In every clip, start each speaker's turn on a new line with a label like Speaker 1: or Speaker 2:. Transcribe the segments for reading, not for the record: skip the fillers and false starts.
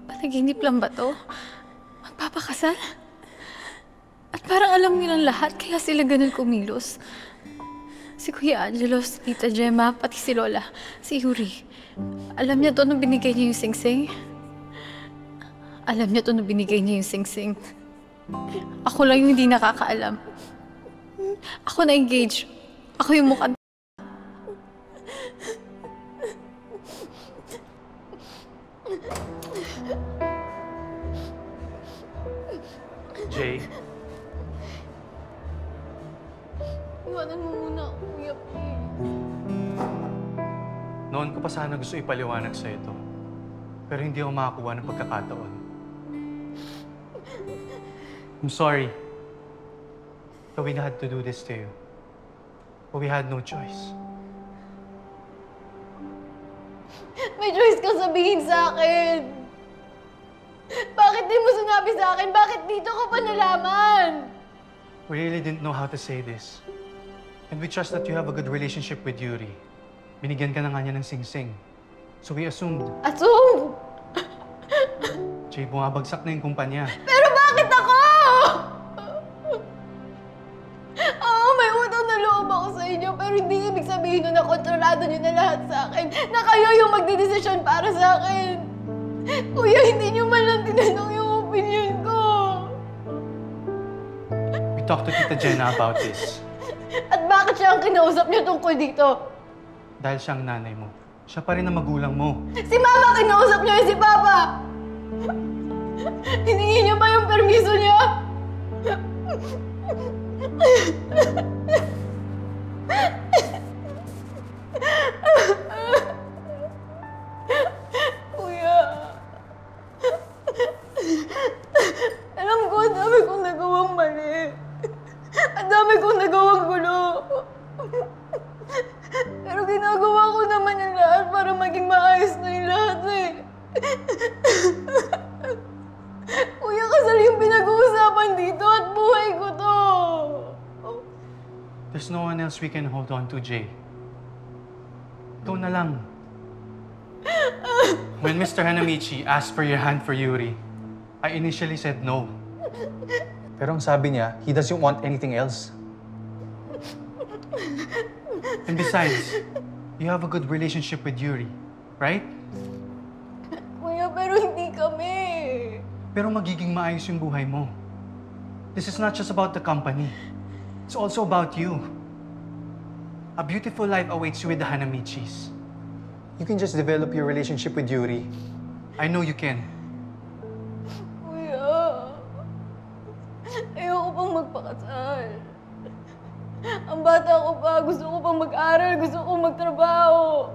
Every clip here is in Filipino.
Speaker 1: Panaginip lang ba to? Magpapakasal? At parang alam nilang lahat, kaya sila ganun kumilos. Si Kuya Angelo, si Tita Gemma, pati si Lola, si Yuri. Alam niya to nung binigay niya yung singsing. Alam niya to nung binigay niya yung singsing. Ako lang yung hindi nakakaalam. Ako na-engage. Ako yung mukhang...
Speaker 2: Jay?
Speaker 1: Iwanan mo muna ako, Kuya, please.
Speaker 2: Noon ko pa sana gusto ipaliwanag sa ito. Pero hindi ako makakuha ng pagkakataon. I'm sorry that we had to do this to you. But we had no choice.
Speaker 1: May choice ka sabihin sa akin. Bakit di mo sinabi sa akin? Bakit dito ko pa nalaman?
Speaker 2: We really didn't know how to say this. And we trust that you have a good relationship with Yuri. Binigyan ka na nga niya ng sing-sing. So we assumed.
Speaker 1: Assume?
Speaker 2: Jay, bumabagsak na yung kumpanya.
Speaker 1: Pero bakit ako? Oo, may utang na loob ako sa inyo, pero hindi ibig sabihin na kontrolado niyo na lahat sa akin, na kayo yung magdedesisyon para sa akin. Kuya, hindi niyo man lang tinanong yung opinion ko.
Speaker 2: We talked to Tita Jenna about this.
Speaker 1: At bakit siya ang kinausap niyo tungkol dito?
Speaker 2: Dahil siyang nanay mo. Siya pa rin ang magulang mo.
Speaker 1: Si Mama kinausap niyo si Papa! Hiningi niyo ba yung permiso niya? Kuya, alam ko ang dami kong nagawang mali. Ang dami kong nagawang gulo. Pero ginagawa ko naman yung lahat para maging maayos na yung lahat eh. Kuya, kasal yung pinag-uusapan dito at buhay ko to.
Speaker 2: There's no one else we can hold on to, Jay. Ikaw na lang. When Mr. Hanamichi asked for your hand for Yuri, I initially said no.
Speaker 3: Pero ang sabi niya, he doesn't want anything else.
Speaker 2: And besides, you have a good relationship with Yuri, right?
Speaker 1: Kuya, pero hindi kami.
Speaker 2: Pero magiging maayos yung buhay mo. This is not just about the company. It's also about you. A beautiful life awaits you with the Hanamichis.
Speaker 3: You can just develop your relationship with Yuri.
Speaker 2: I know you can.
Speaker 1: Kuya, ayoko pang magpakasal. Ang bata ko pa, gusto ko pang mag-aral, gusto kong magtrabaho.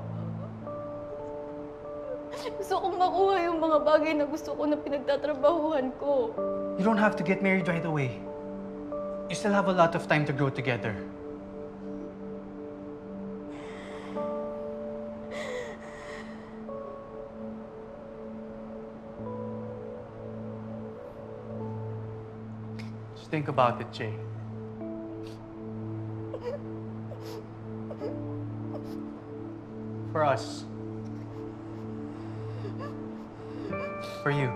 Speaker 1: Gusto kong makuha yung mga bagay na gusto ko na pinagtatrabahuhan ko.
Speaker 2: You don't have to get married right away. You still have a lot of time to grow together. Just think about it, Jay. For us. For you.